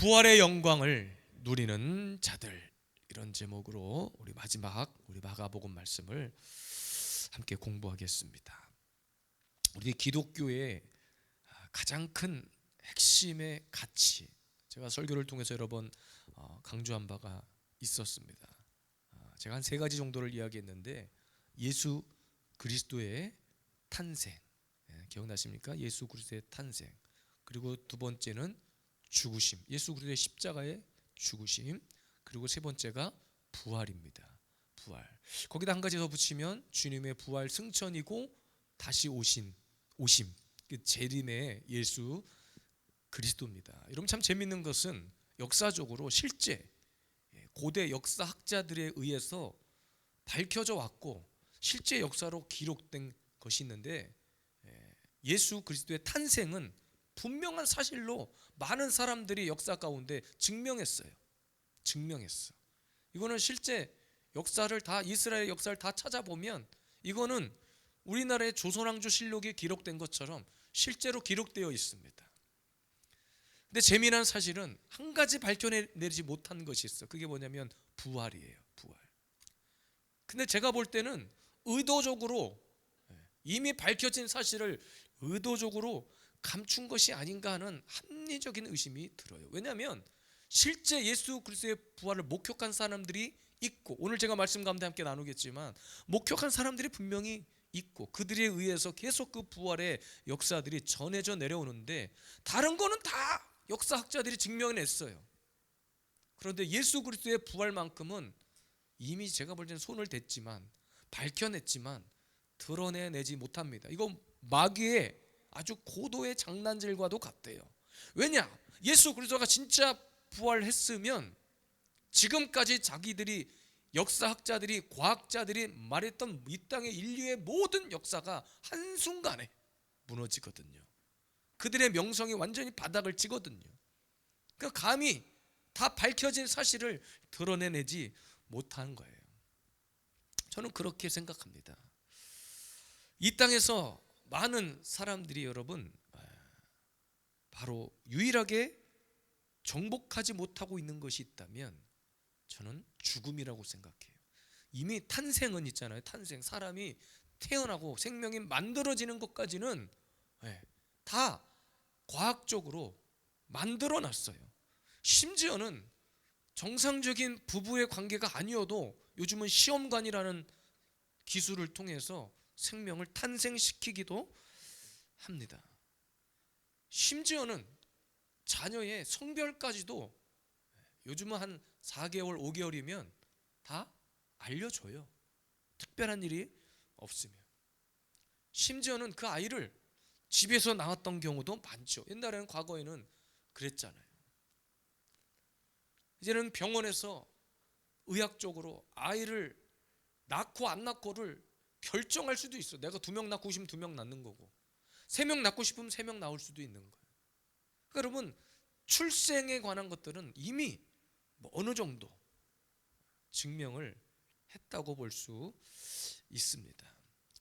부활의 영광을 누리는 자들, 이런 제목으로 우리 마지막 마가복음 말씀을 함께 공부하겠습니다. 우리 기독교의 가장 큰 핵심의 가치, 제가 설교를 통해서 여러 번 강조한 바가 있었습니다. 제가 한 3가지 정도를 이야기했는데, 예수 그리스도의 탄생, 기억나십니까? 예수 그리스도의 탄생. 그리고 두 번째는 죽으심, 예수 그리스도의 십자가의 죽으심. 그리고 세 번째가 부활입니다. 부활. 거기다 한 가지 더 붙이면 주님의 부활 승천이고 다시 오심, 그 재림의 예수 그리스도입니다. 여러분, 참 재밌는 것은 역사적으로 실제 고대 역사학자들에 의해서 밝혀져 왔고 실제 역사로 기록된 것이 있는데, 예수 그리스도의 탄생은 분명한 사실로 많은 사람들이 역사 가운데 증명했어요. 이거는 실제 역사를 다, 이스라엘 역사를 다 찾아보면 이거는 우리나라의 조선왕조실록에 기록된 것처럼 실제로 기록되어 있습니다. 근데 재미난 사실은 한 가지 밝혀내지 못한 것이 있어. 그게 뭐냐면 부활이에요. 부활. 근데 제가 볼 때는 의도적으로, 이미 밝혀진 사실을 의도적으로 감춘 것이 아닌가 하는 합리적인 의심이 들어요. 왜냐하면 실제 예수 그리스도의 부활을 목격한 사람들이 있고, 오늘 제가 말씀 가운데 함께 나누겠지만 목격한 사람들이 분명히 있고, 그들에 의해서 계속 그 부활의 역사들이 전해져 내려오는데, 다른 거는 다 역사학자들이 증명해냈어요. 그런데 예수 그리스도의 부활만큼은 이미 제가 볼 때는 손을 댔지만, 밝혀냈지만 드러내지 못합니다. 이거 마귀의 아주 고도의 장난질과도 같대요. 왜냐? 예수 그리스도가 진짜 부활했으면 지금까지 자기들이, 역사학자들이, 과학자들이 말했던 이 땅의 인류의 모든 역사가 한순간에 무너지거든요. 그들의 명성이 완전히 바닥을 치거든요. 그러니까 감히 다 밝혀진 사실을 드러내지 못한 거예요. 저는 그렇게 생각합니다. 이 땅에서 많은 사람들이, 여러분, 바로 유일하게 정복하지 못하고 있는 것이 있다면 저는 죽음이라고 생각해요. 이미 탄생은 있잖아요. 탄생, 사람이 태어나고 생명이 만들어지는 것까지는 다 과학적으로 만들어 놨어요. 심지어는 정상적인 부부의 관계가 아니어도 요즘은 시험관이라는 기술을 통해서 생명을 탄생시키기도 합니다. 심지어는 자녀의 성별까지도 요즘은 한 4개월, 5개월이면 다 알려줘요. 특별한 일이 없으면. 심지어는 그 아이를 집에서 낳았던 경우도 많죠. 옛날에는, 과거에는 그랬잖아요. 이제는 병원에서 의학적으로 아이를 낳고 안 낳고를 결정할 수도 있어. 내가 2명 낳고 싶으면 2명 낳는 거고, 3명 낳고 싶으면 3명 낳을 수도 있는 거예요. 그러니까 여러분, 출생에 관한 것들은 이미 어느 정도 증명을 했다고 볼 수 있습니다.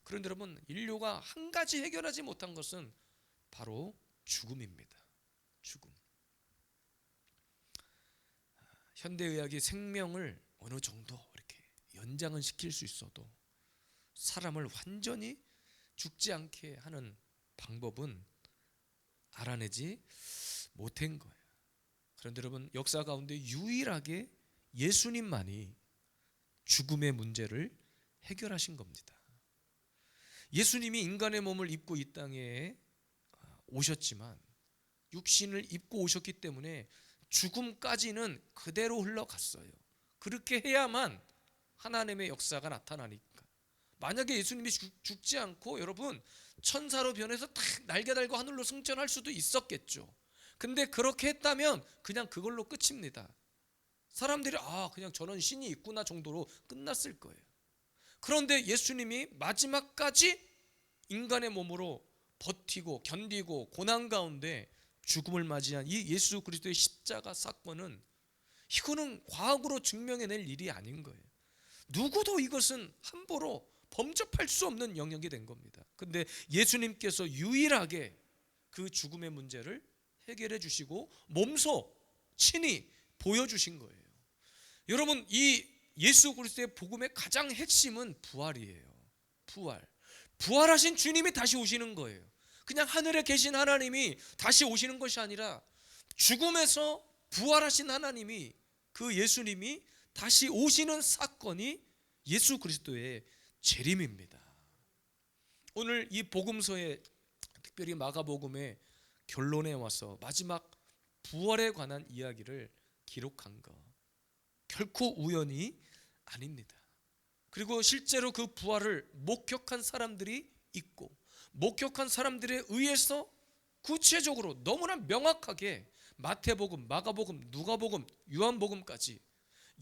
그런데 여러분, 인류가 한 가지 해결하지 못한 것은 바로 죽음입니다. 죽음. 현대의학이 생명을 어느 정도 이렇게 연장은 시킬 수 있어도 사람을 완전히 죽지 않게 하는 방법은 알아내지 못한 거예요. 그런데 여러분, 역사 가운데 유일하게 예수님만이 죽음의 문제를 해결하신 겁니다. 예수님이 인간의 몸을 입고 이 땅에 오셨지만, 육신을 입고 오셨기 때문에 죽음까지는 그대로 흘러갔어요. 그렇게 해야만 하나님의 역사가 나타나니까. 만약에 예수님이 죽지 않고, 여러분, 천사로 변해서 딱 날개 달고 하늘로 승천할 수도 있었겠죠. 근데 그렇게 했다면 그냥 그걸로 끝입니다. 사람들이 그냥 저런 신이 있구나 정도로 끝났을 거예요. 그런데 예수님이 마지막까지 인간의 몸으로 버티고 견디고 고난 가운데 죽음을 맞이한 이 예수 그리스도의 십자가 사건은, 이거는 과학으로 증명해낼 일이 아닌 거예요. 누구도 이것은 함부로 범접할 수 없는 영역이 된 겁니다. 그런데 예수님께서 유일하게 그 죽음의 문제를 해결해 주시고 몸소 친히 보여주신 거예요. 여러분, 이 예수 그리스도의 복음의 가장 핵심은 부활이에요. 부활하신 주님이 다시 오시는 거예요. 그냥 하늘에 계신 하나님이 다시 오시는 것이 아니라 죽음에서 부활하신 하나님이, 그 예수님이 다시 오시는 사건이 예수 그리스도의 재림입니다. 오늘 이 복음서에, 특별히 마가복음의 결론에 와서 마지막 부활에 관한 이야기를 기록한 것, 결코 우연이 아닙니다. 그리고 실제로 그 부활을 목격한 사람들이 있고, 목격한 사람들에 의해서 구체적으로 너무나 명확하게 마태복음, 마가복음, 누가복음, 요한복음까지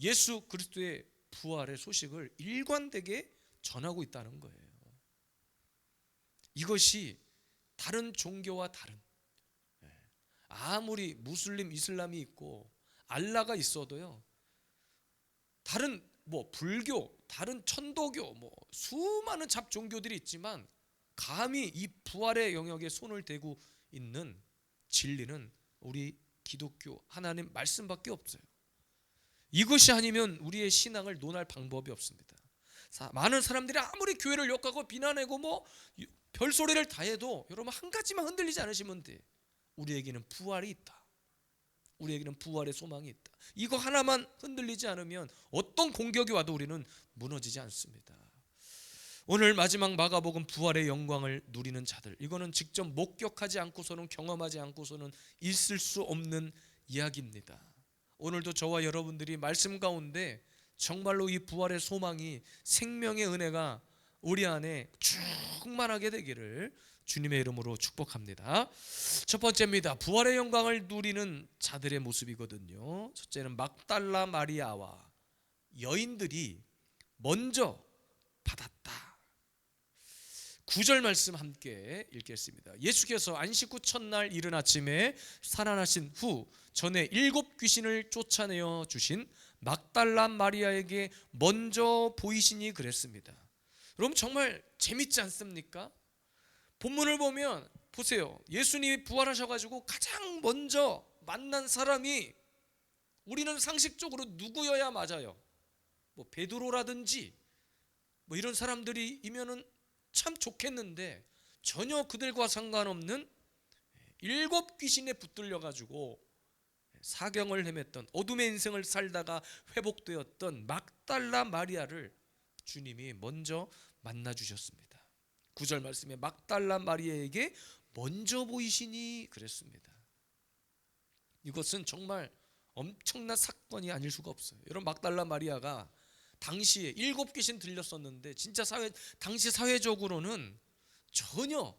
예수 그리스도의 부활의 소식을 일관되게 전하고 있다는 거예요. 이것이 다른 종교와 다른, 아무리 무슬림, 이슬람이 있고 알라가 있어도요, 다른 불교, 다른 천도교, 수많은 잡종교들이 있지만 감히 이 부활의 영역에 손을 대고 있는 진리는 우리 기독교 하나님 말씀밖에 없어요. 이것이 아니면 우리의 신앙을 논할 방법이 없습니다. 많은 사람들이 아무리 교회를 욕하고 비난하고 별소리를 다 해도 여러분, 한 가지만 흔들리지 않으시면 돼. 우리에게는 부활이 있다. 우리에게는 부활의 소망이 있다. 이거 하나만 흔들리지 않으면 어떤 공격이 와도 우리는 무너지지 않습니다. 오늘 마지막 마가복음 부활의 영광을 누리는 자들, 이거는 직접 목격하지 않고서는, 경험하지 않고서는 있을 수 없는 이야기입니다. 오늘도 저와 여러분들이 말씀 가운데 정말로 이 부활의 소망이, 생명의 은혜가 우리 안에 충만하게 되기를 주님의 이름으로 축복합니다. 첫 번째입니다. 부활의 영광을 누리는 자들의 모습이거든요. 첫째는 막달라 마리아와 여인들이 먼저 받았다. 9절 말씀 함께 읽겠습니다. 예수께서 안식 후 첫날 이른 아침에 살아나신 후 전에 7 귀신을 쫓아내어 주신 막달라 마리아에게 먼저 보이시니 그랬습니다. 여러분, 정말 재밌지 않습니까? 본문을 보면 보세요. 예수님이 부활하셔가지고 가장 먼저 만난 사람이, 우리는 상식적으로 누구여야 맞아요? 베드로라든지 이런 사람들이면은 참 좋겠는데, 전혀 그들과 상관없는 7 귀신에 붙들려가지고 사경을 헤맸던, 어둠의 인생을 살다가 회복되었던 막달라 마리아를 주님이 먼저 만나주셨습니다. 9절 말씀에 막달라 마리아에게 먼저 보이시니 그랬습니다. 이것은 정말 엄청난 사건이 아닐 수가 없어요. 여러분, 막달라 마리아가 당시에 7 귀신 들렸었는데 진짜 당시 사회적으로는 전혀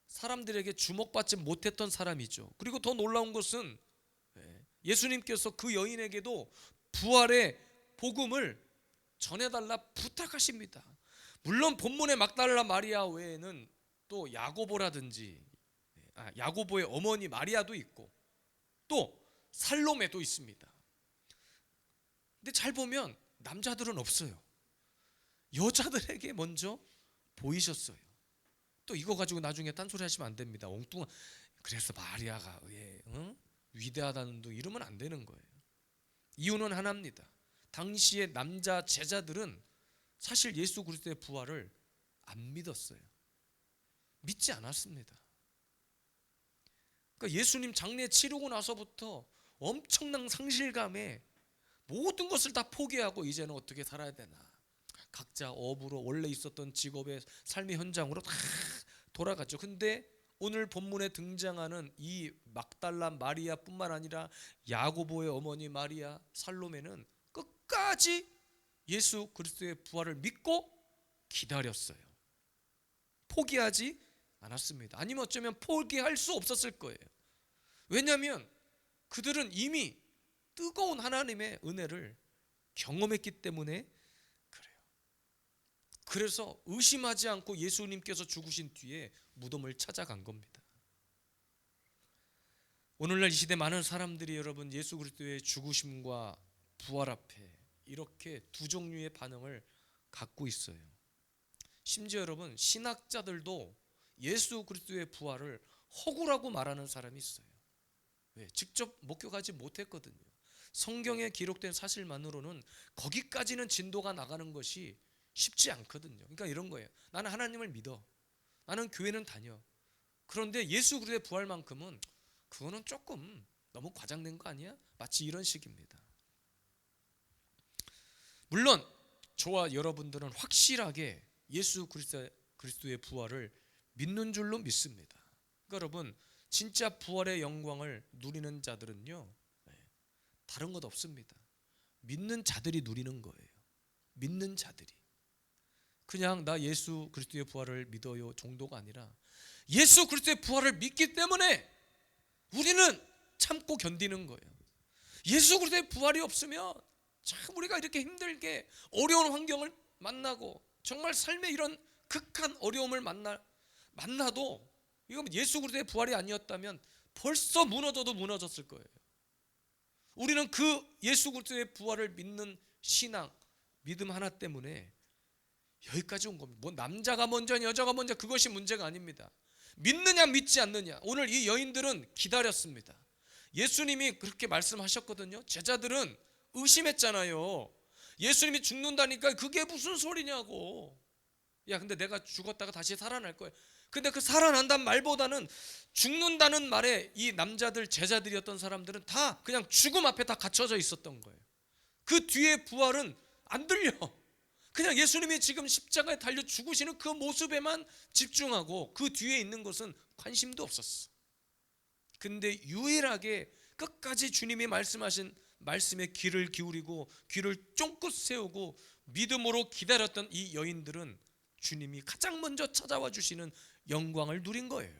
사람들에게 주목받지 못했던 사람이죠. 그리고 더 놀라운 것은 예수님께서 그 여인에게도 부활의 복음을 전해달라 부탁하십니다. 물론 본문의 막달라 마리아 외에는 또 야고보라든지, 야고보의 어머니 마리아도 있고 또 살로메도 있습니다. 근데 잘 보면 남자들은 없어요. 여자들에게 먼저 보이셨어요. 또 이거 가지고 나중에 딴소리 하시면 안 됩니다. 엉뚱한, 그래서 마리아가 위대하다는 둥 이러면 안 되는 거예요. 이유는 하나입니다. 당시의 남자 제자들은 사실 예수 그리스도의 부활을 안 믿었어요. 믿지 않았습니다. 그러니까 예수님 장례 치르고 나서부터 엄청난 상실감에 모든 것을 다 포기하고 이제는 어떻게 살아야 되나, 각자 업으로 원래 있었던 직업의 삶의 현장으로 다 돌아갔죠. 근데 오늘 본문에 등장하는 이 막달라 마리아뿐만 아니라 야고보의 어머니 마리아, 살로메는 끝까지 예수 그리스도의 부활을 믿고 기다렸어요. 포기하지 않았습니다. 아니면 어쩌면 포기할 수 없었을 거예요. 왜냐하면 그들은 이미 뜨거운 하나님의 은혜를 경험했기 때문에 그래요. 그래서 의심하지 않고 예수님께서 죽으신 뒤에 무덤을 찾아간 겁니다. 오늘날 이 시대 많은 사람들이 여러분, 예수 그리스도의 죽으심과 부활 앞에 이렇게 두 종류의 반응을 갖고 있어요. 심지어 여러분, 신학자들도 예수 그리스도의 부활을 허구라고 말하는 사람이 있어요. 왜? 직접 목격하지 못했거든요. 성경에 기록된 사실만으로는 거기까지는 진도가 나가는 것이 쉽지 않거든요. 그러니까 이런 거예요. 나는 하나님을 믿어. 나는 교회는 다녀. 그런데 예수 그리스도의 부활만큼은 그거는 조금 너무 과장된 거 아니야? 마치 이런 식입니다. 물론 저와 여러분들은 확실하게 예수 그리스도의 부활을 믿는 줄로 믿습니다. 그러니까 여러분, 진짜 부활의 영광을 누리는 자들은요, 다른 것 없습니다. 믿는 자들이 누리는 거예요. 믿는 자들이. 그냥 나 예수 그리스도의 부활을 믿어요 정도가 아니라 예수 그리스도의 부활을 믿기 때문에 우리는 참고 견디는 거예요. 예수 그리스도의 부활이 없으면 참 우리가 이렇게 힘들게 어려운 환경을 만나고 정말 삶의 이런 극한 어려움을 만나도 이건 예수 그리스도의 부활이 아니었다면 벌써 무너져도 무너졌을 거예요. 우리는 그 예수 그리스도의 부활을 믿는 신앙, 믿음 하나 때문에 여기까지 온 겁니다. 뭐 남자가 먼저 여자가 먼저 그것이 문제가 아닙니다. 믿느냐 믿지 않느냐. 오늘 이 여인들은 기다렸습니다. 예수님이 그렇게 말씀하셨거든요. 제자들은 의심했잖아요. 예수님이 죽는다니까 그게 무슨 소리냐고. 야, 근데 내가 죽었다가 다시 살아날 거야. 근데 그 살아난다는 말보다는 죽는다는 말에 이 남자들 제자들이었던 사람들은 다 그냥 죽음 앞에 다 갇혀져 있었던 거예요. 그 뒤에 부활은 안 들려. 그냥 예수님이 지금 십자가에 달려 죽으시는 그 모습에만 집중하고 그 뒤에 있는 것은 관심도 없었어. 근데 유일하게 끝까지 주님이 말씀하신 말씀에 귀를 기울이고 귀를 쫑긋 세우고 믿음으로 기다렸던 이 여인들은 주님이 가장 먼저 찾아와 주시는 영광을 누린 거예요.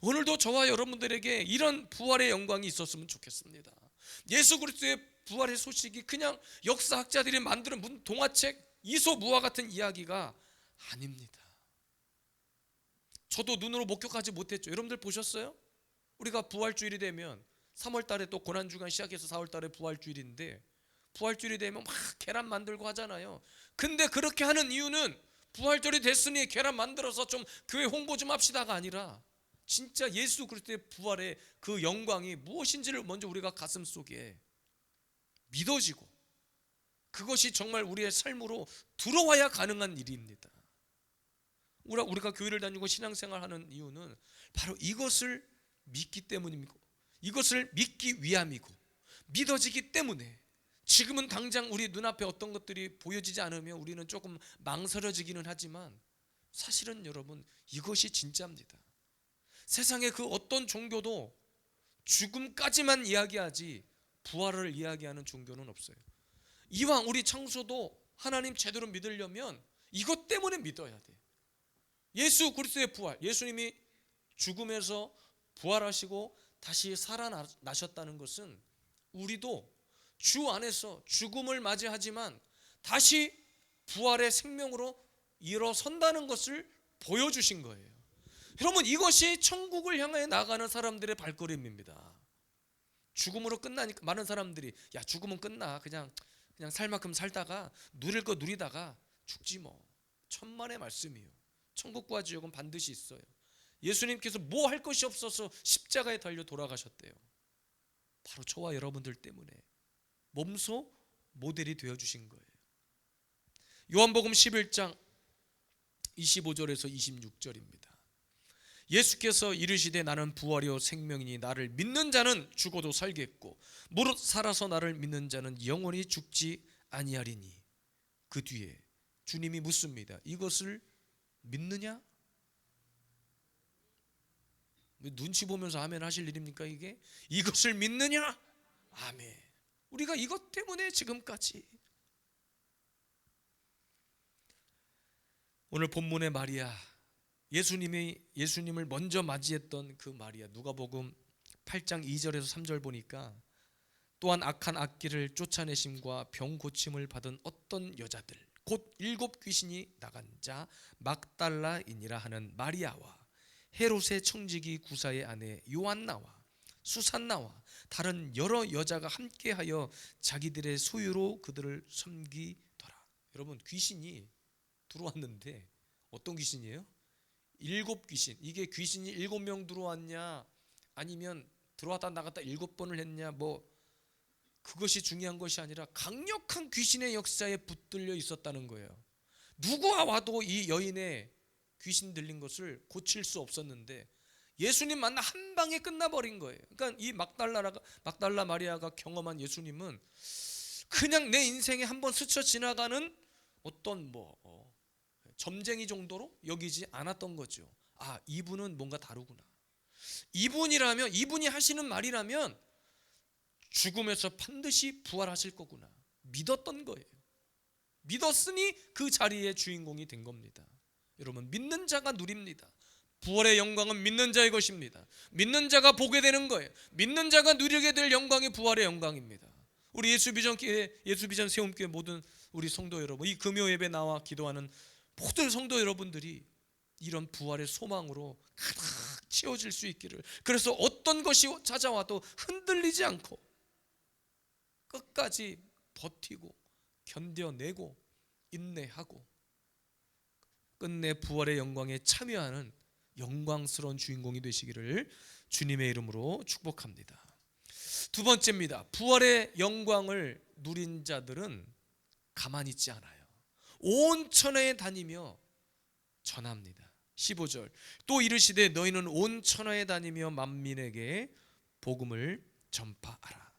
오늘도 저와 여러분들에게 이런 부활의 영광이 있었으면 좋겠습니다. 예수 그리스도의 부활의 소식이 그냥 역사학자들이 만드는 무슨 동화책 이소무화 같은 이야기가 아닙니다. 저도 눈으로 목격하지 못했죠. 여러분들 보셨어요? 우리가 부활주일이 되면 3월 달에 또 고난주간 시작해서 4월 달에 부활주일인데 부활주일이 되면 막 계란 만들고 하잖아요. 근데 그렇게 하는 이유는 부활절이 됐으니 계란 만들어서 좀 교회 홍보 좀 합시다가 아니라 진짜 예수 그리스도의 부활의 그 영광이 무엇인지를 먼저 우리가 가슴 속에 믿어지고 그것이 정말 우리의 삶으로 들어와야 가능한 일입니다. 우리가 교회를 다니고 신앙생활하는 이유는 바로 이것을 믿기 때문이고 이것을 믿기 위함이고 믿어지기 때문에 지금은 당장 우리 눈앞에 어떤 것들이 보여지지 않으면 우리는 조금 망설여지기는 하지만 사실은 여러분 이것이 진짜입니다. 세상의 그 어떤 종교도 죽음까지만 이야기하지 부활을 이야기하는 종교는 없어요. 이왕 우리 창소도 하나님 제대로 믿으려면 이것 때문에 믿어야 돼. 예수 그리스도의 부활, 예수님이 죽음에서 부활하시고 다시 살아나셨다는 것은 우리도 주 안에서 죽음을 맞이하지만 다시 부활의 생명으로 일어선다는 것을 보여주신 거예요. 여러분 이것이 천국을 향해 나가는 사람들의 발걸음입니다. 죽음으로 끝나니까 많은 사람들이 야 죽으면 끝나 그냥 살 만큼 살다가 누릴 거 누리다가 죽지 뭐. 천만의 말씀이요. 천국과 지옥은 반드시 있어요. 예수님께서 뭐 할 것이 없어서 십자가에 달려 돌아가셨대요. 바로 저와 여러분들 때문에 몸소 모델이 되어주신 거예요. 요한복음 11장 25절에서 26절입니다. 예수께서 이르시되 나는 부활이요 생명이니 나를 믿는 자는 죽어도 살겠고 무릇 살아서 나를 믿는 자는 영원히 죽지 아니하리니. 그 뒤에 주님이 묻습니다. 이것을 믿느냐? 눈치 보면서 아멘 하실 일입니까 이게? 이것을 믿느냐? 아멘. 우리가 이것 때문에 지금까지 오늘 본문의 마리아 예수님을 먼저 맞이했던 그 마리아 누가복음 8장 2절에서 3절 보니까 또한 악한 악기를 쫓아내심과 병 고침을 받은 어떤 여자들 곧 7 귀신이 나간 자 막달라인이라 하는 마리아와 헤롯의 청지기 구사의 아내 요한나와 수산나와 다른 여러 여자가 함께하여 자기들의 소유로 그들을 섬기더라. 여러분 귀신이 들어왔는데 어떤 귀신이에요? 7 귀신. 이게 귀신이 7명 들어왔냐 아니면 들어왔다 나갔다 7번을 했냐, 뭐 그것이 중요한 것이 아니라 강력한 귀신의 역사에 붙들려 있었다는 거예요. 누구와 와도 이 여인의 귀신 들린 것을 고칠 수 없었는데 예수님 만나 한 방에 끝나버린 거예요. 그러니까 이 막달라 마리아가 경험한 예수님은 그냥 내 인생에 한번 스쳐 지나가는 어떤 점쟁이 정도로 여기지 않았던 거죠. 아, 이분은 뭔가 다르구나. 이분이 하시는 말이라면 죽음에서 반드시 부활하실 거구나 믿었던 거예요. 믿었으니 그 자리의 주인공이 된 겁니다. 여러분, 믿는 자가 누립니다. 부활의 영광은 믿는 자의 것입니다. 믿는 자가 보게 되는 거예요. 믿는 자가 누리게 될 영광이 부활의 영광입니다. 우리 예수비전 세움교회 모든 우리 성도 여러분, 이 금요 예배 나와 기도하는 모든 성도 여러분들이 이런 부활의 소망으로 가득 채워질 수 있기를, 그래서 어떤 것이 찾아와도 흔들리지 않고 끝까지 버티고 견뎌내고 인내하고 끝내 부활의 영광에 참여하는 영광스러운 주인공이 되시기를 주님의 이름으로 축복합니다. 두 번째입니다. 부활의 영광을 누린 자들은 가만히 있지 않아요. 온 천하에 다니며 전합니다. 15절, 또 이르시되 너희는 온 천하에 다니며 만민에게 복음을 전파하라.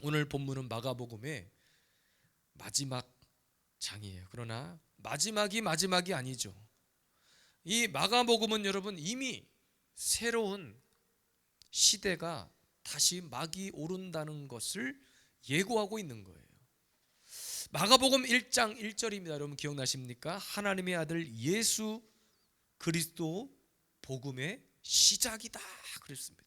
오늘 본문은 마가복음의 마지막 장이에요. 그러나 마지막이 아니죠. 이 마가복음은 여러분 이미 새로운 시대가 다시 막이 오른다는 것을 예고하고 있는 거예요. 마가복음 1장 1절입니다. 여러분 기억나십니까? 하나님의 아들 예수 그리스도 복음의 시작이다 그랬습니다.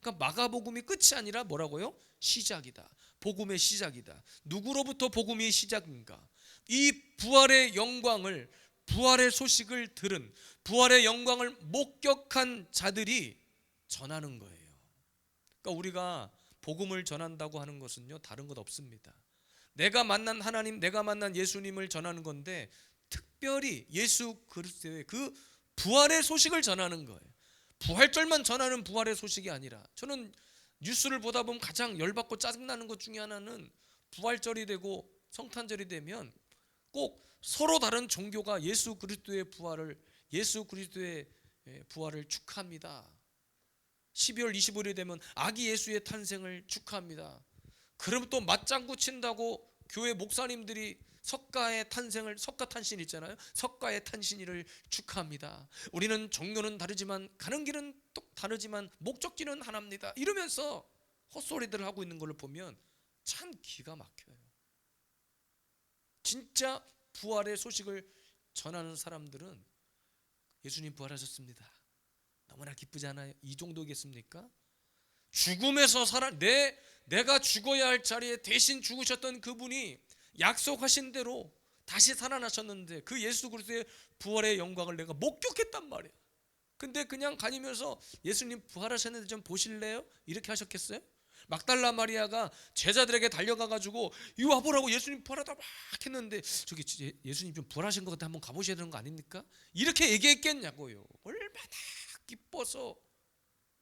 그러니까 마가복음이 끝이 아니라 뭐라고요? 시작이다. 복음의 시작이다. 누구로부터 복음이 시작인가? 이 부활의 영광을, 부활의 소식을 들은, 부활의 영광을 목격한 자들이 전하는 거예요. 그러니까 우리가 복음을 전한다고 하는 것은요, 다른 것 없습니다. 내가 만난 하나님, 내가 만난 예수님을 전하는 건데 특별히 예수 그리스도의 그 부활의 소식을 전하는 거예요. 부활절만 전하는 부활의 소식이 아니라, 저는 뉴스를 보다 보면 가장 열받고 짜증나는 것 중에 하나는 부활절이 되고 성탄절이 되면 꼭 서로 다른 종교가 예수 그리스도의 부활을 축하합니다. 12월 25일이 되면 아기 예수의 탄생을 축하합니다. 그럼 또 맞장구 친다고 교회 목사님들이 석가의 탄신 있잖아요. 석가의 탄신일을 축하합니다. 우리는 종교는 다르지만 가는 길은 또 다르지만 목적지는 하나입니다. 이러면서 헛소리들을 하고 있는 걸 보면 참 기가 막혀요. 진짜 부활의 소식을 전하는 사람들은 예수님 부활하셨습니다. 너무나 기쁘지 않아요? 이 정도겠습니까? 죽음에서 내가 죽어야 할 자리에 대신 죽으셨던 그분이 약속하신 대로 다시 살아나셨는데 그 예수 그리스도의 부활의 영광을 내가 목격했단 말이에요. 근데 그냥 다니면서 예수님 부활하셨는데 좀 보실래요? 이렇게 하셨겠어요? 막달라 마리아가 제자들에게 달려가가지고 이거 와보라고, 예수님 부활하다 막 했는데 저기 예수님 좀 부활하신 것 같아, 한번 가보셔야 되는 거 아닙니까? 이렇게 얘기했겠냐고요. 얼마나 기뻐서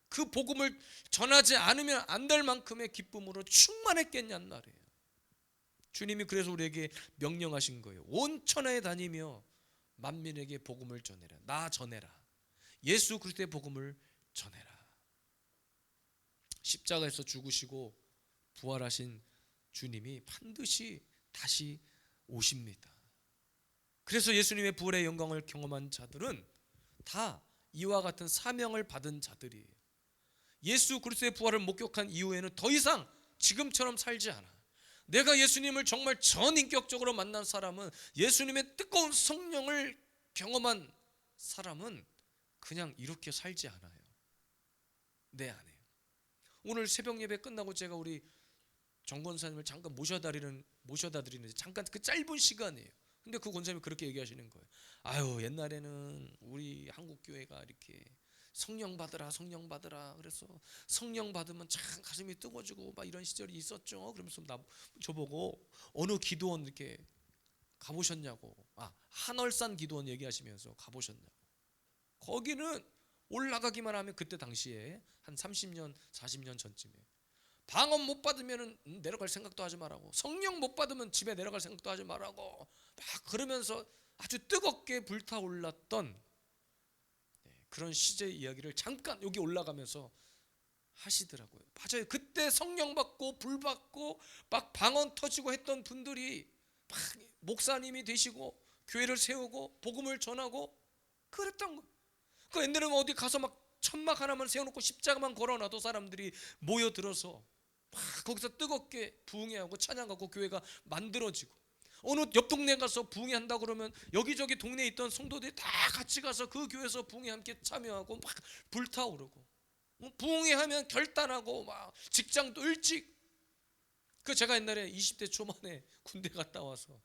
그 복음을 전하지 않으면 안 될 만큼의 기쁨으로 충만했겠냔 말이에요. 주님이 그래서 우리에게 명령하신 거예요. 온 천하에 다니며 만민에게 복음을 전해라. 나 전해라. 예수 그리스도의 복음을 전해라. 십자가에서 죽으시고 부활하신 주님이 반드시 다시 오십니다. 그래서 예수님의 부활의 영광을 경험한 자들은 다 이와 같은 사명을 받은 자들이에요. 예수 그리스도의 부활을 목격한 이후에는 더 이상 지금처럼 살지 않아. 내가 예수님을 정말 전인격적으로 만난 사람은, 예수님의 뜨거운 성령을 경험한 사람은 그냥 이렇게 살지 않아요. 내 안에. 오늘 새벽 예배 끝나고 제가 우리 정 권사님을 잠깐 모셔다 드리는데 잠깐 그 짧은 시간이에요. 근데 그 권사님이 그렇게 얘기하시는 거예요. 아유, 옛날에는 우리 한국 교회가 이렇게 성령 받으라 그래서 성령 받으면 참 가슴이 뜨거워지고 막 이런 시절이 있었죠. 그러면서 저보고 어느 기도원 이렇게 가보셨냐고, 한월산 기도원 얘기하시면서 가보셨냐고. 거기는 올라가기만 하면, 그때 당시에 한 30년 40년 전쯤에 방언 못 받으면 내려갈 생각도 하지 말라고, 성령 못 받으면 집에 내려갈 생각도 하지 말라고 막 그러면서 아주 뜨겁게 불타올랐던 그런 시제 이야기를 잠깐 여기 올라가면서 하시더라고요. 맞아요. 그때 성령 받고 불 받고 막 방언 터지고 했던 분들이 막 목사님이 되시고 교회를 세우고 복음을 전하고 그랬던 거예요. 그 옛날에는 어디 가서 막 천막 하나만 세워놓고 십자가만 걸어놔도 사람들이 모여들어서 막 거기서 뜨겁게 부흥회하고 찬양하고 교회가 만들어지고, 어느 옆 동네 가서 부흥회한다 그러면 여기저기 동네에 있던 성도들이 다 같이 가서 그 교회에서 부흥회 함께 참여하고 막 불타오르고, 부흥회 하면 결단하고 막 직장도 일찍. 그 제가 옛날에 20대 초반에 군대 갔다 와서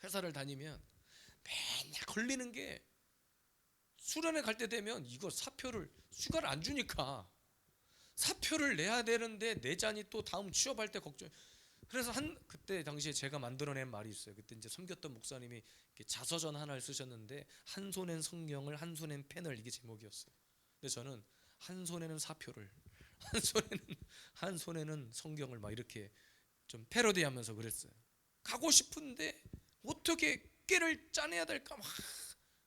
회사를 다니면 맨날 걸리는 게, 수련회 갈 때 되면 이거 사표를 휴가를 안 주니까 사표를 내야 되는데 내자니 또 다음 취업할 때 걱정. 그래서 그때 당시에 제가 만들어낸 말이 있어요. 그때 이제 섬겼던 목사님이 자서전 하나를 쓰셨는데, 한 손엔 성경을 한 손엔 펜을, 이게 제목이었어요. 근데 저는 한 손에는 사표를, 한 손에는 성경을 막 이렇게 좀 패러디하면서 그랬어요. 가고 싶은데 어떻게 꾀를 짜내야 될까 막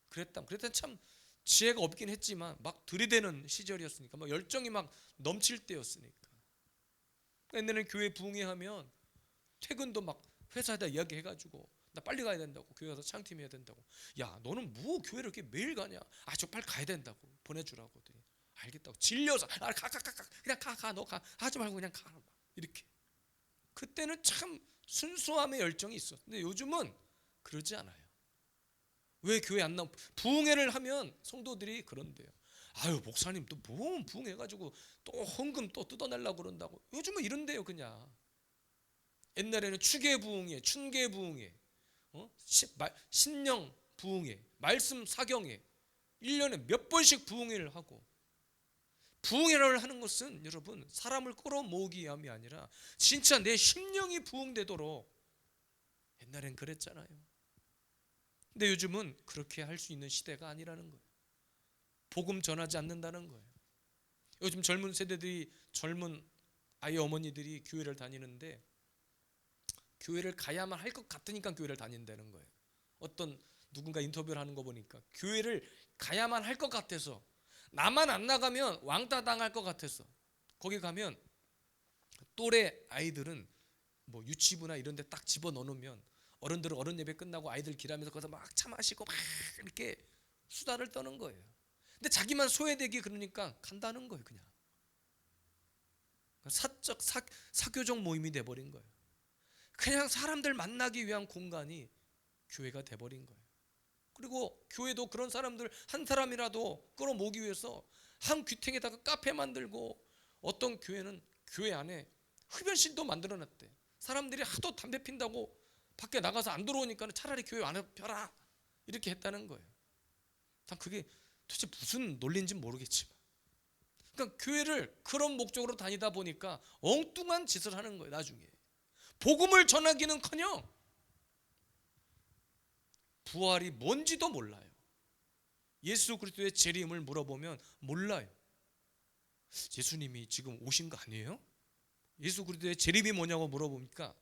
그랬다. 참 지혜가 없긴 했지만 막 들이대는 시절이었으니까, 막 열정이 막 넘칠 때였으니까. 옛날에는 교회 부흥회 하면 퇴근도 막 회사에다 이야기해가지고 나 빨리 가야 된다고, 교회 가서 창팀 해야 된다고. 야 너는 뭐 교회를 이렇게 매일 가냐, 아 저 빨리 가야 된다고 보내주라고. 알겠다고 질려서 가 그냥 가 너 가 하지 말고 그냥 가 이렇게. 그때는 참 순수함의 열정이 있어. 근데 요즘은 그러지 않아요. 왜 교회 안 나오? 부흥회를 하면 성도들이 그런데요. 아유 목사님 또 뭐 부흥해가지고 또 헌금 또 뜯어내려고 그런다고. 요즘은 이런데요 그냥. 옛날에는 추계 부흥회, 춘계 부흥회, 신령 부흥회, 말씀 사경회, 1년에 몇 번씩 부흥회를 하고. 부흥회를 하는 것은 여러분 사람을 끌어모으기 위함이 아니라 진짜 내 심령이 부흥되도록. 옛날엔 그랬잖아요. 근데 요즘은 그렇게 할 수 있는 시대가 아니라는 거예요. 복음 전하지 않는다는 거예요. 요즘 젊은 세대들이, 젊은 아이 어머니들이 교회를 다니는데, 교회를 가야만 할 것 같으니까 교회를 다닌다는 거예요. 어떤 누군가 인터뷰를 하는 거 보니까 교회를 가야만 할 것 같아서, 나만 안 나가면 왕따 당할 것 같아서. 거기 가면 또래 아이들은 뭐 유치부나 이런 데 딱 집어넣으면 어른들은 어른 예배 끝나고 아이들 길하면서 거기서 막 차 마시고 막 이렇게 수다를 떠는 거예요. 근데 자기만 소외되기 그러니까 간다는 거예요. 그냥 사적 사교적 모임이 돼버린 거예요. 그냥 사람들 만나기 위한 공간이 교회가 돼버린 거예요. 그리고 교회도 그런 사람들 한 사람이라도 끌어모으기 위해서 한 귀퉁이에다가 카페 만들고, 어떤 교회는 교회 안에 흡연실도 만들어놨대. 사람들이 하도 담배 핀다고 밖에 나가서 안 들어오니까 차라리 교회 안에 펴라 이렇게 했다는 거예요. 난 그게 도대체 무슨 논리인지 모르겠지만, 그러니까 교회를 그런 목적으로 다니다 보니까 엉뚱한 짓을 하는 거예요. 나중에 복음을 전하기는커녕 부활이 뭔지도 몰라요. 예수 그리스도의 재림을 물어보면 몰라요. 예수님이 지금 오신 거 아니에요? 예수 그리스도의 재림이 뭐냐고 물어보니까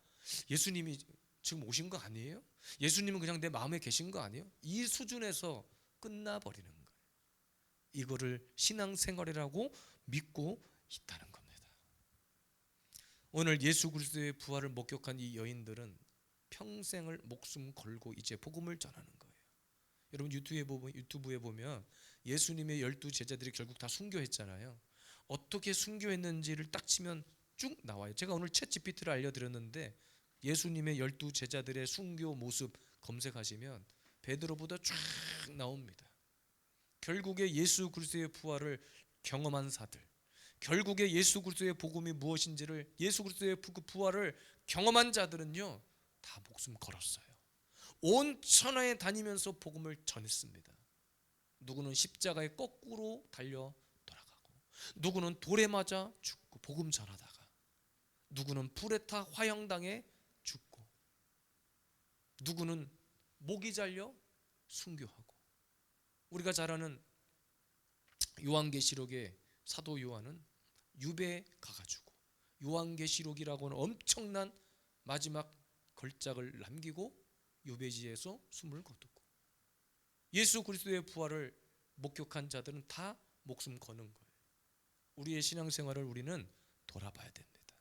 예수님이 지금 오신 거 아니에요? 예수님은 그냥 내 마음에 계신 거 아니에요? 이 수준에서 끝나버리는 거예요. 이거를 신앙생활이라고 믿고 있다는 겁니다. 오늘 예수 그리스도의 부활을 목격한 이 여인들은 평생을 목숨 걸고 이제 복음을 전하는 거예요. 여러분 유튜브에 보면 예수님의 12 제자들이 결국 다 순교했잖아요. 어떻게 순교했는지를 딱 치면 쭉 나와요. 제가 오늘 챗 GPT를 알려드렸는데 예수님의 12 제자들의 순교 모습 검색하시면 베드로보다 쫙 나옵니다. 결국에 예수 그리스도의 부활을 경험한 사들, 결국에 예수 그리스도의 복음이 무엇인지를, 예수 그리스도의 부활을 경험한 자들은요 다 목숨 걸었어요. 온 천하에 다니면서 복음을 전했습니다. 누구는 십자가에 거꾸로 달려 돌아가고, 누구는 돌에 맞아 죽고 복음 전하다가, 누구는 불에 타 화형당해 죽고, 누구는 목이 잘려 순교하고. 우리가 잘 아는 요한계시록의 사도 요한은 유배에 가가지고 요한계시록이라고는 엄청난 마지막 걸작을 남기고 유배지에서 숨을 거두고, 예수 그리스도의 부활을 목격한 자들은 다 목숨 거는 거예요. 우리의 신앙생활을 우리는 돌아봐야 됩니다.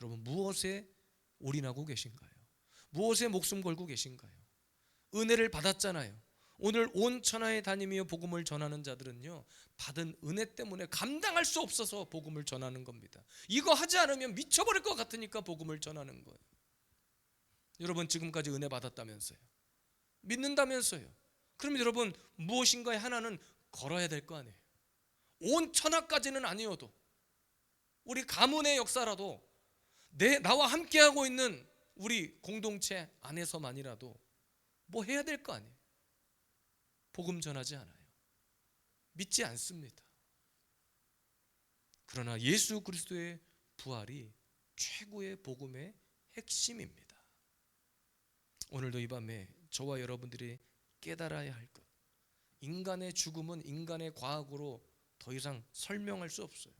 여러분, 무엇에 올인하고 계신가요? 무엇에 목숨 걸고 계신가요? 은혜를 받았잖아요. 오늘 온 천하에 다니며 복음을 전하는 자들은요, 받은 은혜 때문에 감당할 수 없어서 복음을 전하는 겁니다. 이거 하지 않으면 미쳐버릴 것 같으니까 복음을 전하는 거예요. 여러분, 지금까지 은혜 받았다면서요, 믿는다면서요. 그럼 여러분, 무엇인가에 하나는 걸어야 될 거 아니에요. 온 천하까지는 아니어도 우리 가문의 역사라도 나와 함께하고 있는 우리 공동체 안에서만이라도 뭐 해야 될 거 아니에요. 복음 전하지 않아요. 믿지 않습니다. 그러나 예수 그리스도의 부활이 최고의 복음의 핵심입니다. 오늘도 이 밤에 저와 여러분들이 깨달아야 할 것, 인간의 죽음은 인간의 과학으로 더 이상 설명할 수 없어요.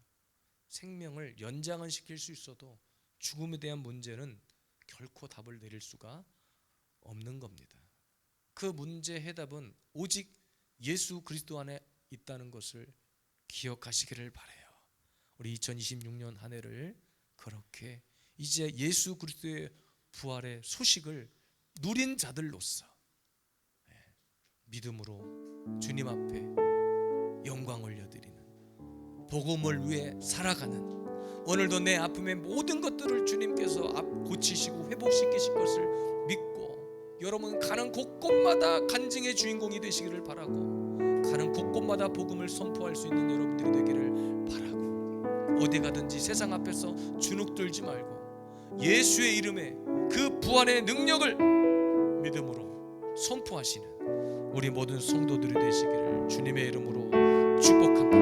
생명을 연장은 시킬 수 있어도 죽음에 대한 문제는 결코 답을 내릴 수가 없는 겁니다. 그 문제의 해답은 오직 예수 그리스도 안에 있다는 것을 기억하시기를 바라요. 우리 2026년 한 해를 그렇게 이제 예수 그리스도의 부활의 소식을 누린 자들로서 믿음으로 주님 앞에 영광 올려드리는, 복음을 위해 살아가는, 오늘도 내 아픔의 모든 것들을 주님께서 고치시고 회복시키실 것을 믿고, 여러분 가는 곳곳마다 간증의 주인공이 되시기를 바라고, 가는 곳곳마다 복음을 선포할 수 있는 여러분들이 되기를 바라고, 어디 가든지 세상 앞에서 주눅 들지 말고 예수의 이름에 그 부활의 능력을 믿음으로 선포하시는 우리 모든 성도들이 되시기를 주님의 이름으로 축복합니다.